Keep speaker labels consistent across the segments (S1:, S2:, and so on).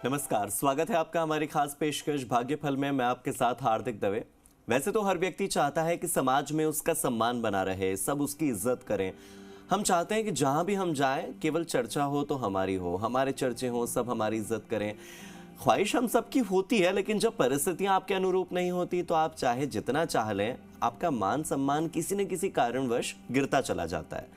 S1: नमस्कार, स्वागत है आपका हमारी खास पेशकश भाग्यफल में। मैं आपके साथ हार्दिक दवे। वैसे तो हर व्यक्ति चाहता है कि समाज में उसका सम्मान बना रहे, सब उसकी इज्जत करें। हम चाहते हैं कि जहां भी हम जाएं केवल चर्चा हो तो हमारी हो, हमारे चर्चे हो, सब हमारी इज्जत करें। ख्वाहिश हम सबकी होती है, लेकिन जब परिस्थितियां आपके अनुरूप नहीं होती तो आप चाहे जितना चाह लें, आपका मान सम्मान किसी न किसी कारणवश गिरता चला जाता है।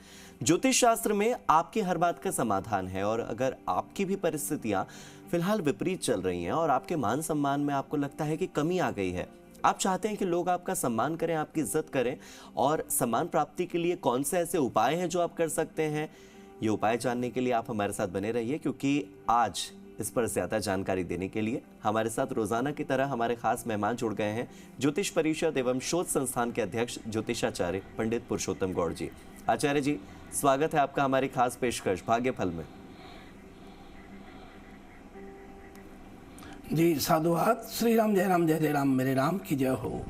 S1: ज्योतिष शास्त्र में आपकी हर बात का समाधान है, और अगर आपकी भी परिस्थितियां फिलहाल विपरीत चल रही हैं और आपके मान सम्मान में आपको लगता है कि कमी आ गई है, आप चाहते हैं कि लोग आपका सम्मान करें, आपकी इज्जत करें, और सम्मान प्राप्ति के लिए कौन से ऐसे उपाय हैं जो आप कर सकते हैं, ये उपाय जानने के लिए आप हमारे साथ बने रहिए, क्योंकि आज इस पर ज्यादा जानकारी देने के लिए हमारे साथ रोजाना की तरह हमारे खास मेहमान जुड़ गए हैं। ज्योतिष परिषद एवं शोध संस्थान के अध्यक्ष ज्योतिषाचार्य पंडित पुरुषोत्तम गौड़ जी। आचार्य जी, स्वागत है आपका हमारी खास पेशकश भाग्यफल में।
S2: जी साधुवाद। श्री राम जय राम जय जय राम, मेरे राम की जय हो।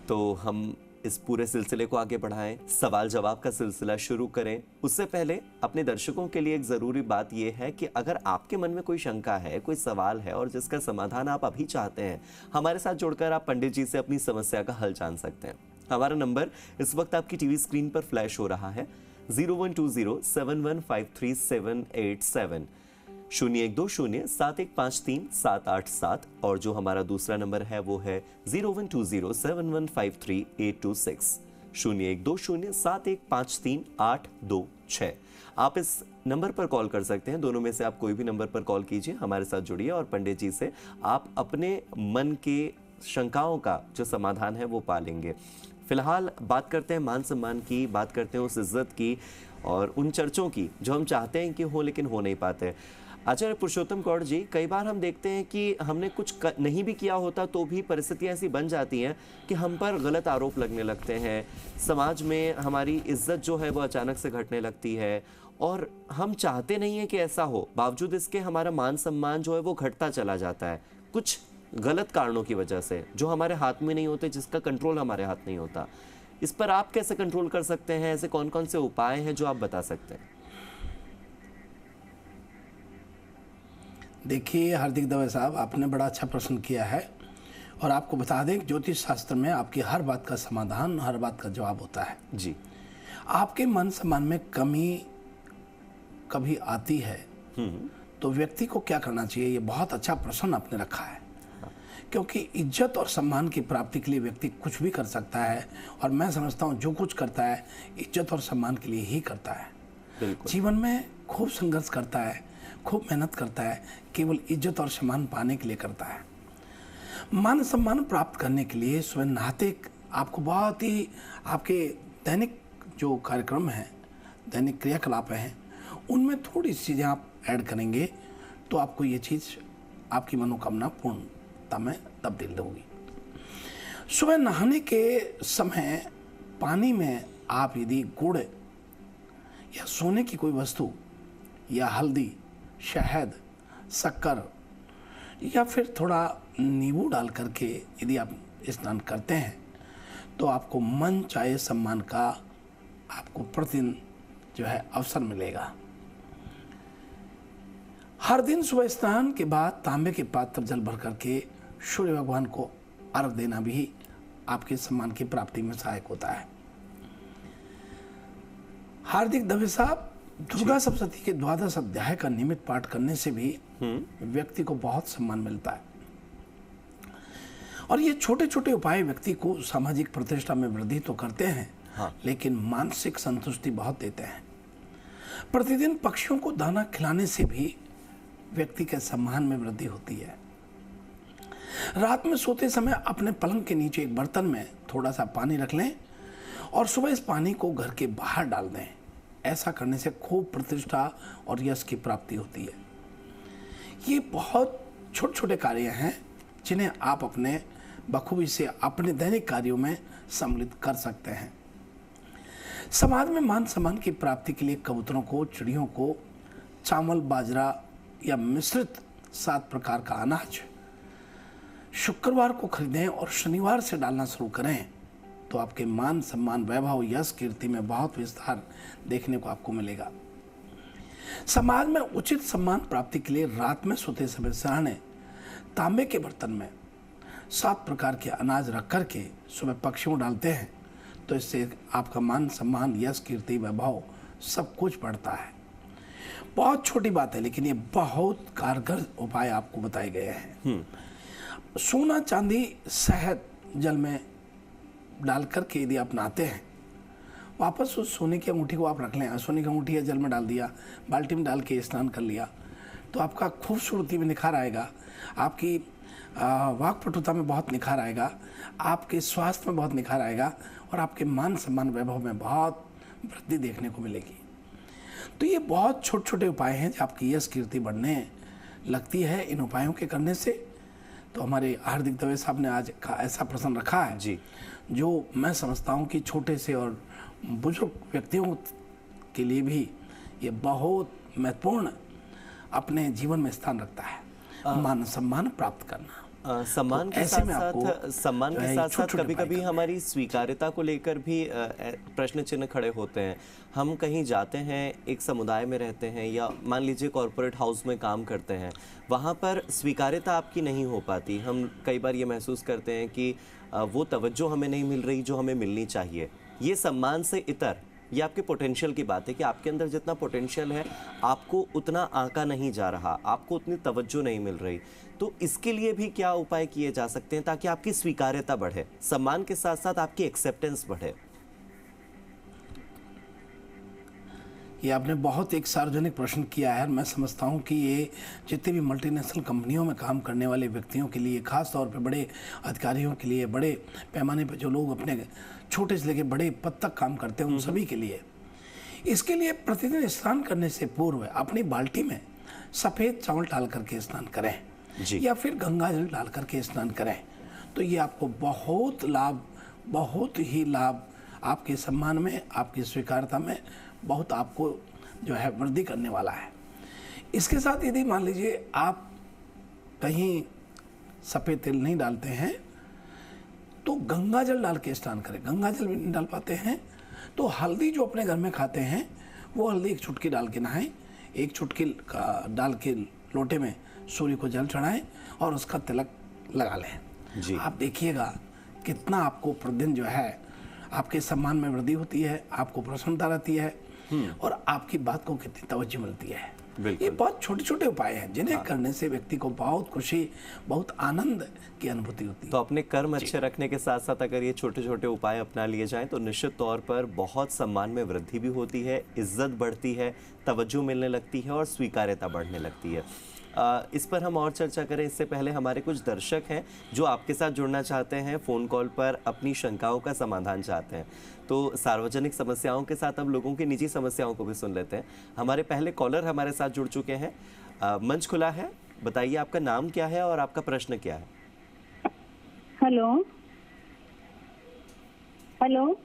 S1: तो हम इस पूरे सिलसिले को आगे बढ़ाएं, सवाल जवाब का सिलसिला शुरू करें। उससे पहले अपने दर्शकों के लिए एक जरूरी बात यह है कि अगर आपके मन में कोई शंका है, कोई सवाल है और जिसका समाधान आप अभी चाहते हैं, हमारे साथ जुड़कर आप पंडित जी से अपनी समस्या का हल जान सकते हैं। हमारा नंबर इस वक्त आपकी टीवी स्क्रीन पर फ्लैश हो रहा है, 0120715387, 0120715377, और जो हमारा दूसरा नंबर है वो है 012071538226, 012071538226। आप इस नंबर पर कॉल कर सकते हैं। दोनों में से आप कोई भी नंबर पर कॉल कीजिए, हमारे साथ जुड़िए और पंडित जी से आप अपने मन के शंकाओं का जो समाधान है वो पालेंगे। फिलहाल बात करते हैं मान सम्मान की, बात करते हैं उस इज्जत की और उन चर्चों की जो हम चाहते हैं कि हो लेकिन हो नहीं पाते। आचार्य पुरुषोत्तम गौड़ जी, कई बार हम देखते हैं कि हमने कुछ नहीं भी किया होता तो भी परिस्थितियां ऐसी बन जाती हैं कि हम पर गलत आरोप लगने लगते हैं, समाज में हमारी इज्जत जो है वो अचानक से घटने लगती है, और हम चाहते नहीं है कि ऐसा हो, बावजूद इसके हमारा मान सम्मान जो है वो घटता चला जाता है, कुछ गलत कारणों की वजह से जो हमारे हाथ में नहीं होते, जिसका कंट्रोल हमारे हाथ नहीं होता। इस पर आप कैसे कंट्रोल कर सकते हैं? ऐसे कौन कौन से उपाय हैं जो आप बता सकते हैं?
S2: देखिए हार्दिक दवे साहब, आपने बड़ा अच्छा प्रश्न किया है, और आपको बता दें कि ज्योतिष शास्त्र में आपकी हर बात का समाधान, हर बात का जवाब होता है
S1: जी।
S2: आपके मान सम्मान में कमी कभी आती है तो व्यक्ति को क्या करना चाहिए, ये बहुत अच्छा प्रश्न आपने रखा है। क्योंकि इज्जत और सम्मान की प्राप्ति के लिए व्यक्ति कुछ भी कर सकता है, और मैं समझता हूँ जो कुछ करता है इज्जत और सम्मान के लिए ही करता है। जीवन में खूब संघर्ष करता है, खूब मेहनत करता है, केवल इज्जत और सम्मान पाने के लिए करता है। मान सम्मान प्राप्त करने के लिए सुबह नहाते आपको बहुत ही आपके दैनिक जो कार्यक्रम हैं, दैनिक क्रियाकलाप हैं, उनमें थोड़ी सी चीज़ें आप ऐड करेंगे तो आपको ये चीज़, आपकी मनोकामना पूर्णता में तब्दील होगी। सुबह नहाने के समय पानी में आप यदि गुड़ या सोने की कोई वस्तु या हल्दी, शहद, शक्कर या फिर थोड़ा नींबू डाल करके यदि आप स्नान करते हैं तो आपको मन चाहे सम्मान का आपको प्रतिदिन जो है अवसर मिलेगा। हर दिन सुबह स्नान के बाद तांबे के पात्र जल भर करके सूर्य भगवान को अर्घ देना भी आपके सम्मान की प्राप्ति में सहायक होता है। हार्दिक दवे साहब, दुर्गा सप्तशती के 12 अध्याय का नियमित पाठ करने से भी व्यक्ति को बहुत सम्मान मिलता है, और ये छोटे छोटे उपाय व्यक्ति को सामाजिक प्रतिष्ठा में वृद्धि तो करते हैं, लेकिन मानसिक संतुष्टि बहुत देते हैं। प्रतिदिन पक्षियों को दाना खिलाने से भी व्यक्ति के सम्मान में वृद्धि होती है। रात में सोते समय अपने पलंग के नीचे एक बर्तन में थोड़ा सा पानी रख लें और सुबह इस पानी को घर के बाहर डाल दें। ऐसा करने से खूब प्रतिष्ठा और यश की प्राप्ति होती है। ये बहुत छोटे छोटे कार्य हैं जिन्हें आप अपने बखूबी से अपने दैनिक कार्यों में सम्मिलित कर सकते हैं। समाज में मान सम्मान की प्राप्ति के लिए कबूतरों को, चिड़ियों को चावल, बाजरा या मिश्रित 7 प्रकार का अनाज शुक्रवार को खरीदें और शनिवार से डालना शुरू करें तो आपके मान सम्मान, वैभव, यश, कीर्ति में बहुत विस्तार देखने को आपको मिलेगा। समाज में उचित सम्मान प्राप्ति के लिए रात में सोते समय सराहने तांबे के बर्तन में 7 प्रकार के अनाज रख करके सुबह पक्षियों डालते हैं, तो इससे आपका मान सम्मान, यश, कीर्ति, वैभव सब कुछ बढ़ता है। बहुत छोटी बात है, लेकिन ये बहुत कारगर उपाय आपको बताए गए हैं। सोना, चांदी, शहद जल में डाल करके यदि आप नहाते हैं, वापस उस सोने की अंगूठी को आप रख लें। सोने की अंगूठी जल में डाल दिया, बाल्टी में डाल के स्नान कर लिया, तो आपका खूबसूरती में निखार आएगा, आपकी वाक्पटुता में बहुत निखार आएगा, आपके स्वास्थ्य में बहुत निखार आएगा और आपके मान सम्मान, वैभव में बहुत वृद्धि देखने को मिलेगी। तो ये बहुत छोटे छोटे उपाय हैं जो आपकी यश, कीर्ति बढ़ने लगती है इन उपायों के करने से। तो हमारे हार्दिक दवे साहब ने आज का ऐसा प्रश्न रखा है
S1: जी,
S2: जो मैं समझता हूँ कि छोटे से और बुजुर्ग व्यक्तियों के लिए भी ये बहुत महत्वपूर्ण अपने जीवन में स्थान रखता है, मान सम्मान प्राप्त करना।
S1: सम्मान
S2: तो
S1: के
S2: ऐसे
S1: साथ
S2: में आपको
S1: साथ सम्मान
S2: जो
S1: के
S2: है
S1: साथ साथ
S2: छोटे-छोटे
S1: कभी कभी
S2: उपाय
S1: हमारी स्वीकार्यता को लेकर भी प्रश्न चिन्ह खड़े होते हैं। हम कहीं जाते हैं, एक समुदाय में रहते हैं या मान लीजिए कॉरपोरेट हाउस में काम करते हैं, वहाँ पर स्वीकार्यता आपकी नहीं हो पाती। हम कई बार ये महसूस करते हैं कि वो तवज्जो हमें नहीं मिल रही जो हमें मिलनी चाहिए। ये सम्मान से इतर, ये आपके पोटेंशियल की बात है कि आपके अंदर जितना पोटेंशियल है आपको उतना आंका नहीं जा रहा, आपको उतनी तवज्जो नहीं मिल रही। तो इसके लिए भी क्या उपाय किए जा सकते हैं ताकि आपकी स्वीकार्यता बढ़े, सम्मान के साथ साथ आपकी एक्सेप्टेंस बढ़े?
S2: ये आपने बहुत एक सार्वजनिक प्रश्न किया है। मैं समझता हूँ कि ये जितने भी मल्टीनेशनल कंपनियों में काम करने वाले व्यक्तियों के लिए, खास तौर पे बड़े अधिकारियों के लिए, बड़े पैमाने पर जो लोग अपने छोटे से लेकर बड़े पद तक काम करते हैं, उन सभी के लिए इसके लिए प्रतिदिन स्नान करने से पूर्व अपनी बाल्टी में सफ़ेद चावल डाल करके स्नान करें या फिर गंगा जल डाल करके स्नान करें। तो ये आपको बहुत लाभ, बहुत ही लाभ आपके सम्मान में, आपकी स्वीकार्यता में बहुत आपको जो है वृद्धि करने वाला है। इसके साथ यदि मान लीजिए आप कहीं सफ़ेद तिल नहीं डालते हैं तो गंगा जल डाल के स्नान करें। गंगा जल भी नहीं डाल पाते हैं तो हल्दी जो अपने घर में खाते हैं वो हल्दी 1 चुटकी डाल के नहाएं, 1 चुटकी डाल के लोटे में सूर्य को जल चढ़ाएं और उसका तिलक लगा लें जी। आप देखिएगा कितना आपको प्रतिदिन जो है आपके सम्मान में वृद्धि होती है, आपको प्रसन्नता रहती है और आपकी बात को कितनी तवज्जो मिलती है। ये बहुत छोटे छोटे उपाय हैं जिन्हें करने से व्यक्ति को बहुत खुशी, बहुत आनंद की अनुभूति होती है।
S1: तो अपने कर्म अच्छे रखने के साथ साथ अगर ये छोटे छोटे उपाय अपना लिए जाएं तो निश्चित तौर पर बहुत सम्मान में वृद्धि भी होती है, इज्जत बढ़ती है, तवज्जो मिलने लगती है और स्वीकार्यता बढ़ने लगती है। इस पर हम और चर्चा करें इससे पहले हमारे कुछ दर्शक हैं जो आपके साथ जुड़ना चाहते हैं, फ़ोन कॉल पर अपनी शंकाओं का समाधान चाहते हैं। तो सार्वजनिक समस्याओं के साथ अब लोगों की निजी समस्याओं को भी सुन लेते हैं। हमारे पहले कॉलर हमारे साथ जुड़ चुके हैं, मंच खुला है, बताइए आपका नाम क्या है और आपका प्रश्न क्या है?
S3: हेलो हेलो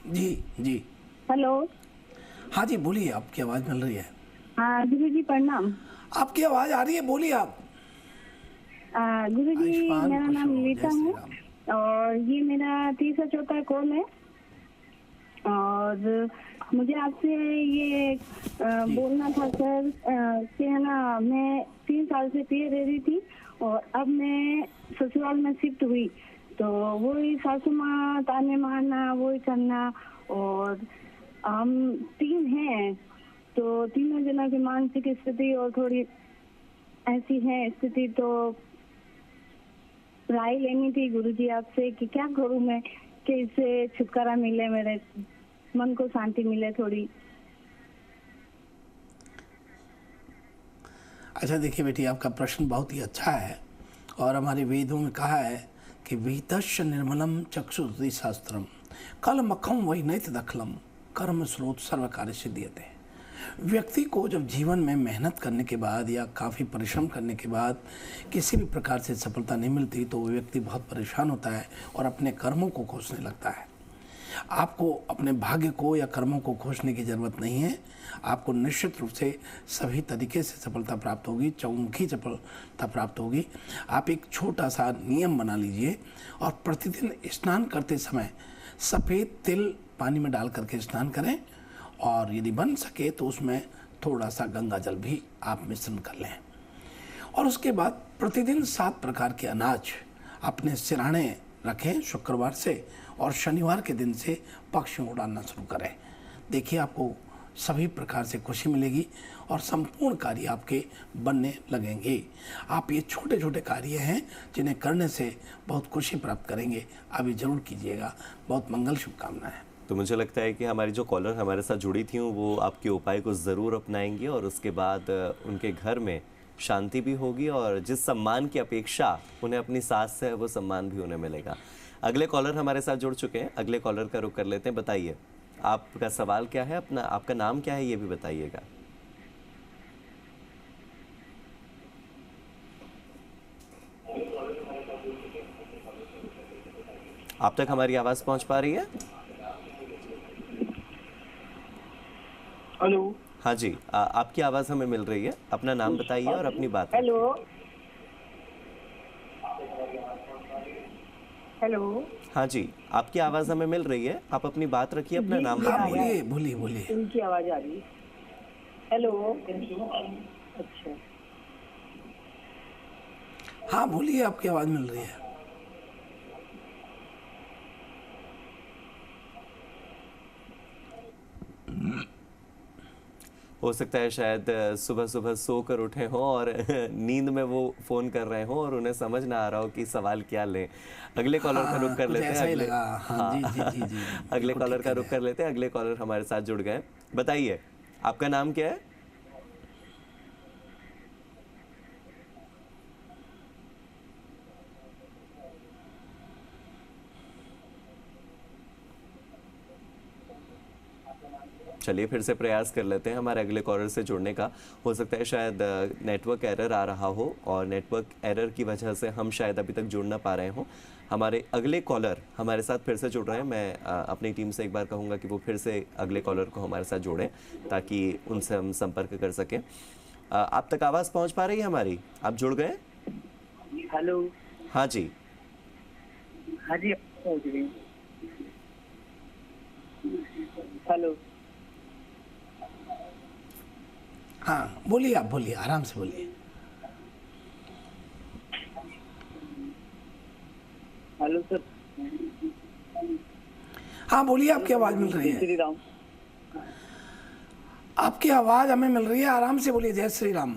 S2: जी जी
S3: हेलो,
S2: हाँ जी बोलिए, आपकी आवाज़ मिल रही है।
S3: हाँ गुरु जी प्रणाम।
S2: आपकी आवाज़ आ रही है, बोलिए आप।
S3: गुरु जी मेरा नाम ललिता है और ये मेरा 304 कॉल है और मुझे आपसे ये बोलना था सर कि है ना, मैं 3 साल से पिए रह रही थी और अब मैं ससुराल में शिफ्ट हुई तो वही सासू माँ ताने मारना, वही करना, और हम 3 हैं तो तीनों जना की मानसिक स्थिति और थोड़ी ऐसी है स्थिति, तो राय लेनी थी गुरुजी आपसे कि क्या करूं मैं कि इससे छुटकारा मिले, मेरे मन को शांति मिले थोड़ी।
S2: अच्छा देखिए बेटी, आपका प्रश्न बहुत ही अच्छा है और हमारे वेदों में कहा है कि वीतश्य निर्मलम चक्षुषी शास्त्रम कलमखम वही नैत दखलम कर्म स्रोत सर्व कार्य सिद्धियते। व्यक्ति को जब जीवन में मेहनत करने के बाद या काफ़ी परिश्रम करने के बाद किसी भी प्रकार से सफलता नहीं मिलती तो वो व्यक्ति बहुत परेशान होता है और अपने कर्मों को कोसने लगता है। आपको अपने भाग्य को या कर्मों को खोजने की ज़रूरत नहीं है, आपको निश्चित रूप से सभी तरीके से सफलता प्राप्त होगी, चौमुखी सफलता प्राप्त होगी। आप एक छोटा सा नियम बना लीजिए और प्रतिदिन स्नान करते समय सफ़ेद तिल पानी में डाल करके स्नान करें और यदि बन सके तो उसमें थोड़ा सा गंगा जल भी आप मिश्रण कर लें। और उसके बाद प्रतिदिन 7 प्रकार के अनाज अपने सिरहाने रखें शुक्रवार से, और शनिवार के दिन से पक्षियों को उड़ाना शुरू करें। देखिए आपको सभी प्रकार से खुशी मिलेगी और संपूर्ण कार्य आपके बनने लगेंगे। आप ये छोटे छोटे कार्य हैं जिन्हें करने से बहुत खुशी प्राप्त करेंगे। अभी जरूर कीजिएगा। बहुत मंगल शुभकामनाएं।
S1: तो मुझे लगता है कि हमारी जो कॉलर हमारे साथ जुड़ी थी वो आपके उपाय को ज़रूर अपनाएंगी और उसके बाद उनके घर में शांति भी होगी और जिस सम्मान की अपेक्षा उन्हें अपनी सास से है वो सम्मान भी उन्हें मिलेगा। अगले कॉलर हमारे साथ जुड़ चुके हैं। अगले कॉलर का रुख कर लेते हैं। बताइए आपका सवाल क्या है, अपना आपका नाम क्या है ये भी बताइएगा। आप तक हमारी आवाज पहुंच पा रही है?
S4: हेलो।
S1: हाँ जी, आपकी आवाज हमें मिल रही है। अपना नाम बताइए और अपनी बात।
S4: हेलो। हेलो।
S1: हाँ जी, आपकी आवाज हमें मिल रही है। आप अपनी बात रखिए, अपना नाम
S2: हाँ,
S1: बताइए।
S2: बोलिए बोलिए बोलिए।
S4: उनकी आवाज आ रही है। हेलो। अच्छा।
S2: हाँ बोलिए, आपकी आवाज मिल रही है।
S1: हो सकता है शायद सुबह सुबह सो कर उठे हों और नींद में वो फोन कर रहे हों और उन्हें समझ ना आ रहा हो कि सवाल क्या लें। अगले कॉलर का रुख कर
S2: कुछ
S1: लेते हैं।
S2: ऐसा ही
S1: अगले
S2: लगा। हाँ, जी जी जी जी।
S1: अगले
S2: बिल्कुल
S1: कॉलर
S2: ठीक
S1: का
S2: कह
S1: रुख
S2: रहे
S1: कर लेते हैं। अगले कॉलर हमारे साथ जुड़ गए। बताइए आपका नाम क्या है? चलिए फिर से प्रयास कर लेते हैं हमारे अगले कॉलर से जुड़ने का। हो सकता है शायद नेटवर्क एरर आ रहा हो और नेटवर्क एरर की वजह से हम शायद अभी तक जुड़ ना पा रहे हों। हमारे अगले कॉलर हमारे साथ फिर से जुड़ रहे हैं। मैं अपनी टीम से एक बार कहूँगा कि वो फिर से अगले कॉलर को हमारे साथ जोड़ें ताकि उनसे हम संपर्क कर सकें। आप तक आवाज़ पहुँच पा रही है हमारी? आप जुड़ गए?
S4: हेलो।
S1: हाँ जी।
S4: हाँ जी, पहुंच रही हूँ। हेलो।
S2: हाँ बोलिए, आप बोलिए, आराम से बोलिए।
S4: Hello sir.
S2: हाँ बोलिए, आपकी आवाज मिल रही है।
S4: श्री राम।
S2: आपकी आवाज हमें मिल रही है, आराम से बोलिए। जय श्री राम।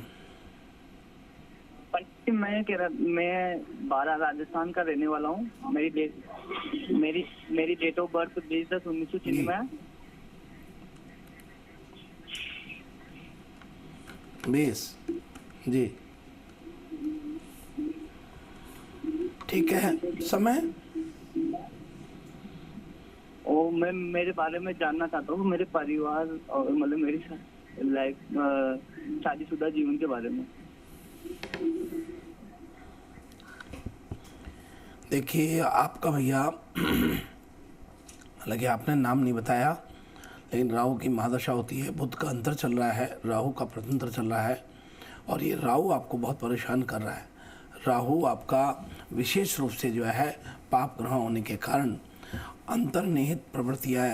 S4: मैं कह रहा, मैं 12 राजस्थान का रहने वाला हूँ। मेरी डेट ऑफ बर्थ 20/10/1996 है।
S2: 20 जी, ठीक है। समय?
S4: और मैं मेरे बारे में जानना चाहता हूँ, मेरे परिवार और मतलब मेरी लाइफ शादीशुदा जीवन के बारे में।
S2: देखिए आपका भैया, हालांकि आपने नाम नहीं बताया, लेकिन राहु की महादशा होती है। बुध का अंतर चल रहा है, राहु का प्रतंत्र चल रहा है और ये राहु आपको बहुत परेशान कर रहा है। राहु आपका विशेष रूप से जो है पाप ग्रह होने के कारण अंतर्निहित प्रवृत्तियाँ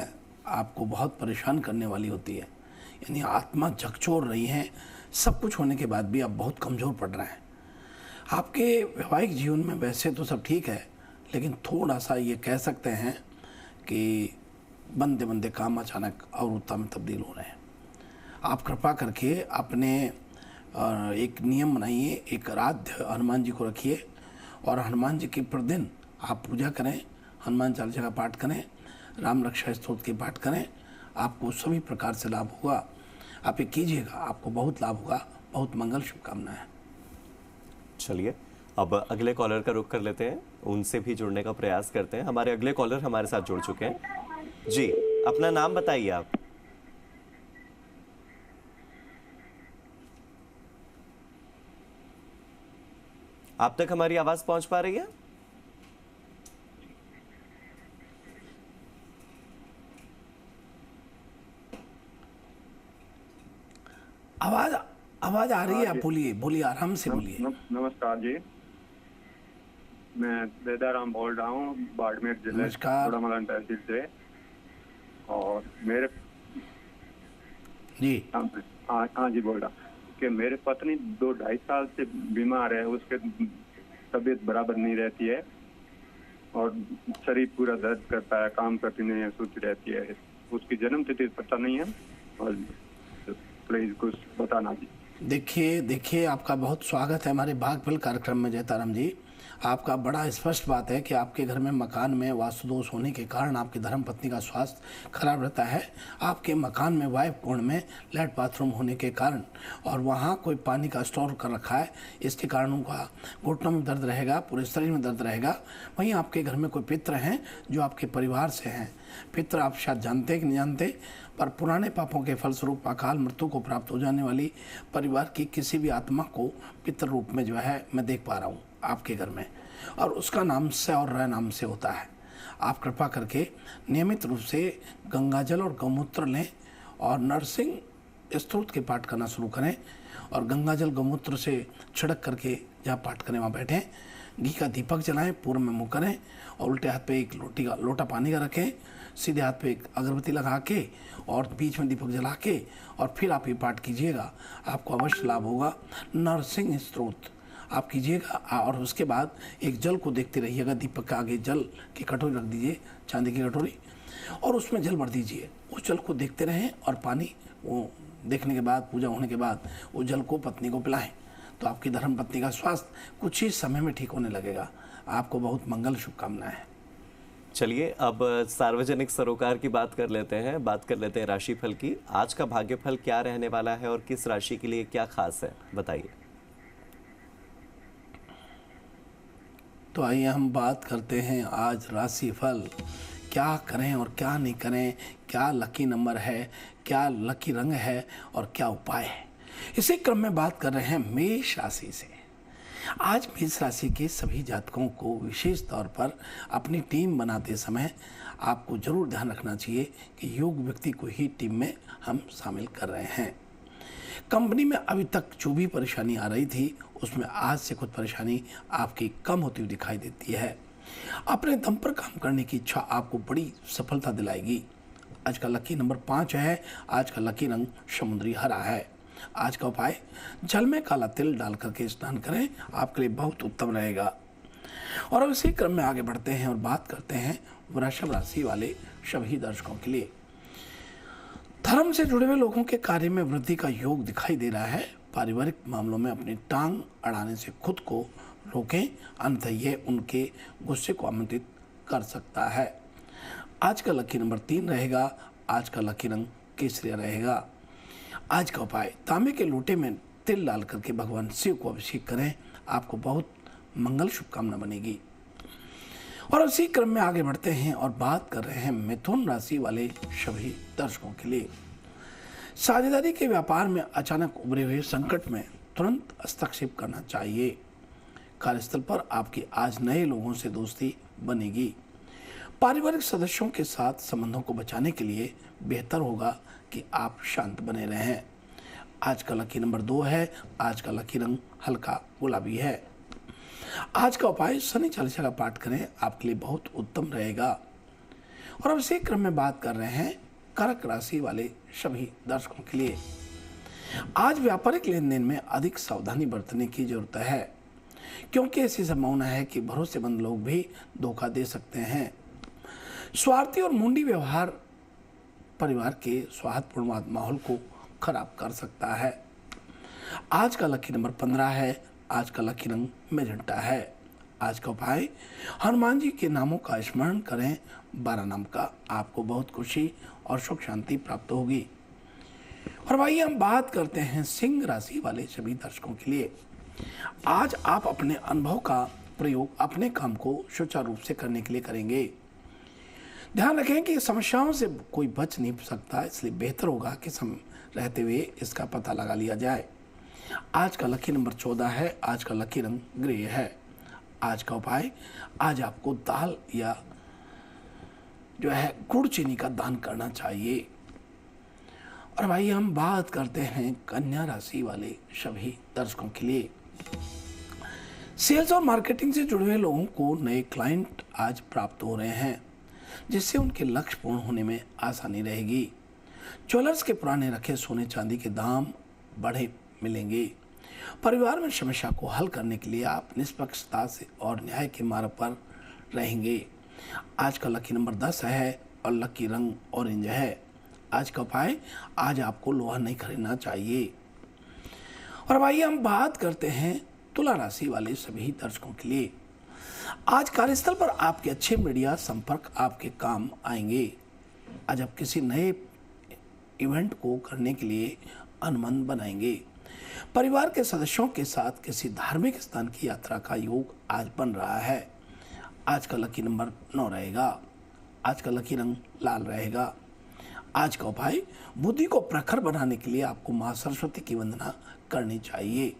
S2: आपको बहुत परेशान करने वाली होती है। यानी आत्मा झकझोर रही है। सब कुछ होने के बाद भी आप बहुत कमज़ोर पड़ रहे हैं। आपके वैवाहिक जीवन में वैसे तो सब ठीक है, लेकिन थोड़ा सा ये कह सकते हैं कि बंदे बंदे काम अचानक अवरुत्ता में तब्दील हो रहे हैं। आप कृपा करके अपने एक नियम बनाइए, एक आराध्य हनुमान जी को रखिए और हनुमान जी की प्रतिदिन आप पूजा करें, हनुमान चालीसा का पाठ करें, राम रक्षा स्तोत्र के पाठ करें। आपको सभी प्रकार से लाभ होगा। आप ये कीजिएगा, आपको बहुत लाभ होगा। बहुत मंगल शुभकामनाएं।
S1: चलिए अब अगले कॉलर का रुख कर लेते हैं, उनसे भी जुड़ने का प्रयास करते हैं। हमारे अगले कॉलर हमारे साथ जुड़ चुके हैं। जी, अपना नाम बताइए आप। आप तक हमारी आवाज पहुंच पा रही है?
S2: आवाज आवाज आ रही है, आप बोलिए बोलिए, आराम से बोलिए।
S5: नमस्कार जी, मैं देदाराम बोल रहा हूँ, बाड़मेर जिले
S2: नमस्कार।
S5: बड़ामलन तहसील से। और
S2: जी।
S5: हाँ जी, बोल रहा कि मेरे पत्नी 2-2.5 साल से बीमार है, उसके तबीयत बराबर नहीं रहती है और शरीर पूरा दर्द करता है, काम करती नहीं है, सोती रहती है। उसकी जन्म तिथि पता नहीं है और प्लीज कुछ बताना जी।
S2: देखिए आपका बहुत स्वागत है हमारे भागफल कार्यक्रम में जयताराम जी। आपका बड़ा स्पष्ट बात है कि आपके घर में मकान में वास्तु दोष होने के कारण आपकी धर्मपत्नी का स्वास्थ्य खराब रहता है। आपके मकान में वायु कोण में लैट बाथरूम होने के कारण और वहाँ कोई पानी का स्टोर कर रखा है, इसके कारण उनका घुटनों में दर्द रहेगा, पूरे शरीर में दर्द रहेगा। वहीं आपके घर में कोई पितृ हैं जो आपके परिवार से हैं। पितृ आप शायद जानते हैं कि नहीं जानते, पर पुराने पापों के फलस्वरूप अकाल मृत्यु को प्राप्त हो जाने वाली परिवार की किसी भी आत्मा को पितृ रूप में जो है मैं देख पा रहा हूँ आपके घर में, और उसका नाम स और र नाम से होता है। आप कृपा करके नियमित रूप से गंगाजल और गौमूत्र लें और नरसिंह स्तोत्र के पाठ करना शुरू करें और गंगाजल गौमूत्र से छिड़क करके जहाँ पाठ करें वहाँ बैठें, घी का दीपक जलाएं, पूर्व में मुँह करें और उल्टे हाथ पे एक लोटा पानी का रखें, सीधे हाथ पे एक अगरबत्ती लगा के और बीच में दीपक जला के और फिर आप ये पाठ कीजिएगा, आपको अवश्य लाभ होगा। नरसिंह स्तोत्र आप कीजिएगा और उसके बाद एक जल को देखते रहिएगा। दीपक के आगे जल की कटोरी रख दीजिए, चांदी की कटोरी, और उसमें जल भर दीजिए। उस जल को देखते रहें और पानी वो देखने के बाद, पूजा होने के बाद उस जल को पत्नी को पिलाएं, तो आपकी धर्मपत्नी का स्वास्थ्य कुछ ही समय में ठीक होने लगेगा। आपको बहुत मंगल शुभकामनाएं।
S1: चलिए अब सार्वजनिक सरोकार की बात कर लेते हैं, राशिफल की। आज का भाग्यफल क्या रहने वाला है और किस राशि के लिए क्या खास है, बताइए।
S2: तो आइए हम बात करते हैं आज राशिफल, क्या करें और क्या नहीं करें, क्या लकी नंबर है, क्या लकी रंग है और क्या उपाय है। इसी क्रम में बात कर रहे हैं मेष राशि से। आज मेष राशि के सभी जातकों को विशेष तौर पर अपनी टीम बनाते समय आपको जरूर ध्यान रखना चाहिए कि योग्य व्यक्ति को ही टीम में हम शामिल कर रहे हैं। कंपनी में अभी तक जो भी परेशानी आ रही थी उसमें आज से कुछ परेशानी आपकी कम होती हुई दिखाई देती है। अपने दम पर काम करने की इच्छा आपको बड़ी सफलता दिलाएगी। आज का लकी नंबर 5 है। आज का लकी रंग समुद्री हरा है। आज का उपाय, जल में काला तिल डाल करके स्नान करें, आपके लिए बहुत उत्तम रहेगा। और अब इसी क्रम में आगे बढ़ते हैं और बात करते हैं वृषभ राशि वाले सभी दर्शकों के लिए। धर्म से जुड़े हुए लोगों के कार्य में वृद्धि का योग दिखाई दे रहा है। पारिवारिक मामलों में अपनी टांग अड़ाने से खुद को रोकें, अन्यथा यह उनके गुस्से को आमंत्रित कर सकता है। आज का लकी नंबर 3 रहेगा। आज का लकी रंग केसरिया रहेगा। आज का उपाय, तांबे के लोटे में तिल डाल करके भगवान शिव को अभिषेक करें, आपको बहुत मंगल शुभकामना बनेगी। और उसी क्रम में आगे बढ़ते हैं और बात कर रहे हैं मिथुन राशि वाले सभी दर्शकों के लिए। साझेदारी के व्यापार में अचानक उभरे हुए संकट में तुरंत हस्तक्षेप करना चाहिए। कार्यस्थल पर आपकी आज नए लोगों से दोस्ती बनेगी। पारिवारिक सदस्यों के साथ संबंधों को बचाने के लिए बेहतर होगा कि आप शांत बने रहें। आज का लकी नंबर 2 है। आज का लकी रंग हल्का गुलाबी है। आज का उपाय, शनि चालीसा का पाठ करें, आपके लिए बहुत उत्तम रहेगा। और अब इसी क्रम में बात कर रहे हैं कर्क राशि वाले सभी दर्शकों के लिए। आज व्यापारिक लेन देन में अधिक सावधानी बरतने की जरूरत है, क्योंकि ऐसी संभावना है कि भरोसेमंद लोग भी धोखा दे सकते हैं। स्वार्थी और मुंडी व्यवहार परिवार के सौहार्दपूर्ण माहौल को खराब कर सकता है। आज का लकी नंबर 15 है। आज का लकी रंग मैजेंटा है। आज का उपाय, हनुमान जी के नामों का स्मरण करें, 12 नाम का, आपको बहुत खुशी और सुख शांति प्राप्त होगी। और भाई हम बात करते हैं सिंह राशि वाले सभी दर्शकों के लिए। आज आप अपने अनुभव का प्रयोग अपने काम को सुचारू रूप से करने के लिए करेंगे। ध्यान रखें कि समस्याओं से कोई बच नहीं सकता, इसलिए बेहतर होगा कि समय रहते हुए इसका पता लगा लिया जाए। आज का लकी नंबर 14 है। आज का लकी रंग ग्रे है। आज का उपाय, आज आपको दाल या जो है गुड़ चीनी का दान करना चाहिए। और भाई हम बात करते हैं कन्या राशि वाले सभी दर्शकों के लिए। सेल्स और मार्केटिंग से जुड़े हुए लोगों को नए क्लाइंट आज प्राप्त हो रहे हैं, जिससे उनके लक्ष्य पूर्ण होने में आसानी रहेगी। ज्वेलर्स के पुराने रखे सोने चांदी के दाम बढ़े मिलेंगे। परिवार में समस्या को हल करने के लिए आप निष्पक्षता से और न्याय के मार्ग पर रहेंगे। आज का लकी नंबर 10 है और लकी रंग ऑरेंज है। आज का उपाय, आज आपको लोहा नहीं खरीदना चाहिए। और भाई हम बात करते हैं तुला राशि वाले सभी दर्शकों के लिए। आज कार्यस्थल पर आपके अच्छे मीडिया संपर्क आपके काम आएंगे। आज आप किसी नए इवेंट को करने के लिए अनुबंध बनाएंगे। परिवार के सदस्यों के साथ किसी धार्मिक स्थान की यात्रा का योग आज बन रहा है। आज का लकी नंबर 9 रहेगा। आज का लकी रंग लाल रहेगा। आज का उपाय, बुद्धि को प्रखर बनाने के लिए आपको मां सरस्वती की वंदना करनी चाहिए।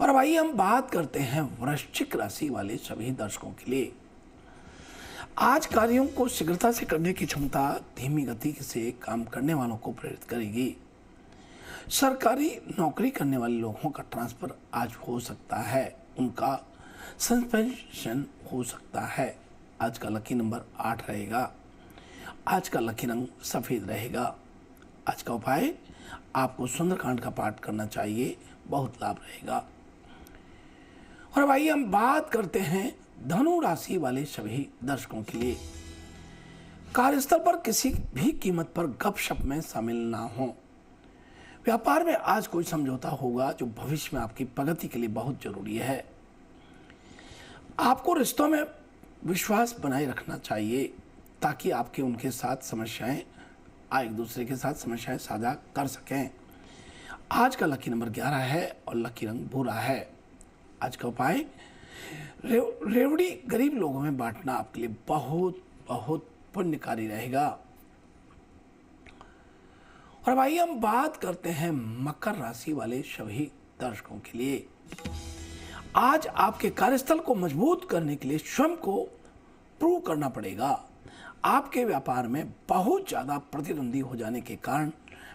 S2: और भाई हम बात करते हैं वृश्चिक राशि वाले सभी दर्शकों के लिए। आज कार्यों को शीघ्रता से करने की क्षमता धीमी गति से काम करने वालों को प्रेरित करेगी। सरकारी नौकरी करने वाले लोगों का ट्रांसफर आज हो सकता है, उनका सस्पेंशन हो सकता है। आज का लकी नंबर 8 रहेगा। आज का लकी रंग सफेद रहेगा। आज का उपाय, आपको सुंदरकांड का पाठ करना चाहिए, बहुत लाभ रहेगा। और भाई हम बात करते हैं धनु राशि वाले सभी दर्शकों के लिए। कार्यस्थल पर किसी भी कीमत पर गपशप में शामिल ना हो। व्यापार में आज कोई समझौता होगा जो भविष्य में आपकी प्रगति के लिए बहुत जरूरी है। आपको रिश्तों में विश्वास बनाए रखना चाहिए ताकि आपके उनके साथ समस्याएं, एक दूसरे के साथ समस्याएं साझा कर सकें। आज का लकी नंबर 11 है और लकी रंग भूरा है। आज का उपाय, रेवड़ी गरीब लोगों में बांटना आपके लिए बहुत बहुत पुण्यकारी रहेगा। और भाई हम बात करते हैं मकर राशि वाले सभी दर्शकों के लिए। आज आपके कार्यस्थल को मजबूत करने के लिए स्वयं को प्रूव करना पड़ेगा। आपके व्यापार में बहुत ज्यादा प्रतिद्वंदी हो जाने के कारण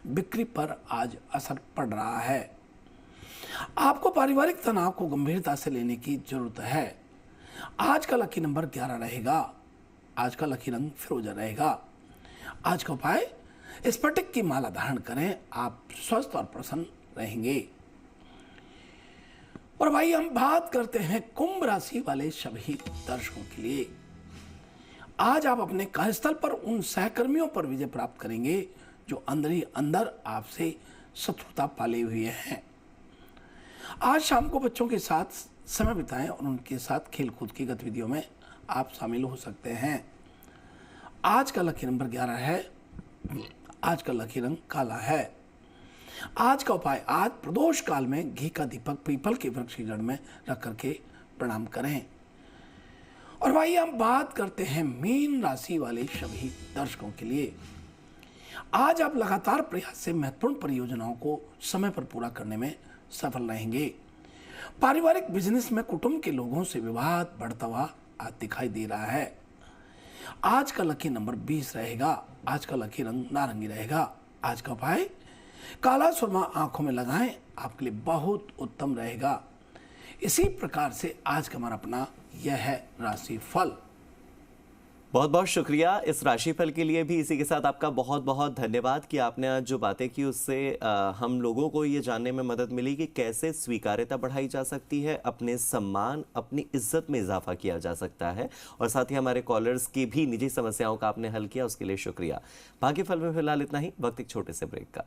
S2: बिक्री पर आज असर पड़ रहा है। आपको पारिवारिक तनाव को गंभीरता से लेने की जरूरत है। आज का लकी नंबर 11 रहेगा। आज का लकी रंग फिरोजा रहेगा। आज का उपाय, स्फटिक की माला धारण करें, आप स्वस्थ और प्रसन्न रहेंगे। और भाई हम बात करते हैं कुंभ राशि वाले सभी दर्शकों के लिए। आज आप अपने कार्यस्थल पर उन सहकर्मियों पर विजय प्राप्त करेंगे जो अंदर ही अंदर आपसे शत्रुता पाले हुए हैं। आज शाम को बच्चों के साथ समय बिताएं और उनके साथ खेलकूद की गतिविधियों में आप शामिल हो सकते हैं। आज का लकी नंबर 11 है। आज का लकी रंग काला है। आज का उपाय, आज प्रदोष काल में घी का दीपक पीपल के वृक्ष की जड़ में रख करके प्रणाम करें। और भाई हम बात करते हैं मीन राशि वाले सभी दर्शकों के लिए। आज आप लगातार प्रयास से महत्वपूर्ण परियोजनाओं को समय पर पूरा करने में सफल रहेंगे। पारिवारिक बिजनेस में कुटुंब के लोगों से विवाद बढ़ता हुआ आज दिखाई दे रहा है। आज का लकी नंबर 20 रहेगा। आज का लकी रंग नारंगी रहेगा। आज का उपाय, काला सुरमा आंखों में लगाएं, आपके लिए बहुत उत्तम रहेगा। इसी प्रकार से आज का हमारा अपना यह है राशि फल।
S1: बहुत बहुत शुक्रिया इस राशिफल के लिए भी। इसी के साथ आपका बहुत बहुत धन्यवाद कि आपने आज जो बातें की उससे हम लोगों को ये जानने में मदद मिली कि कैसे स्वीकार्यता बढ़ाई जा सकती है, अपने सम्मान, अपनी इज्जत में इजाफा किया जा सकता है, और साथ ही हमारे कॉलर्स की भी निजी समस्याओं का आपने हल किया, उसके लिए शुक्रिया। भाग्यफल में फिलहाल इतना ही, वक्त एक छोटे से ब्रेक का।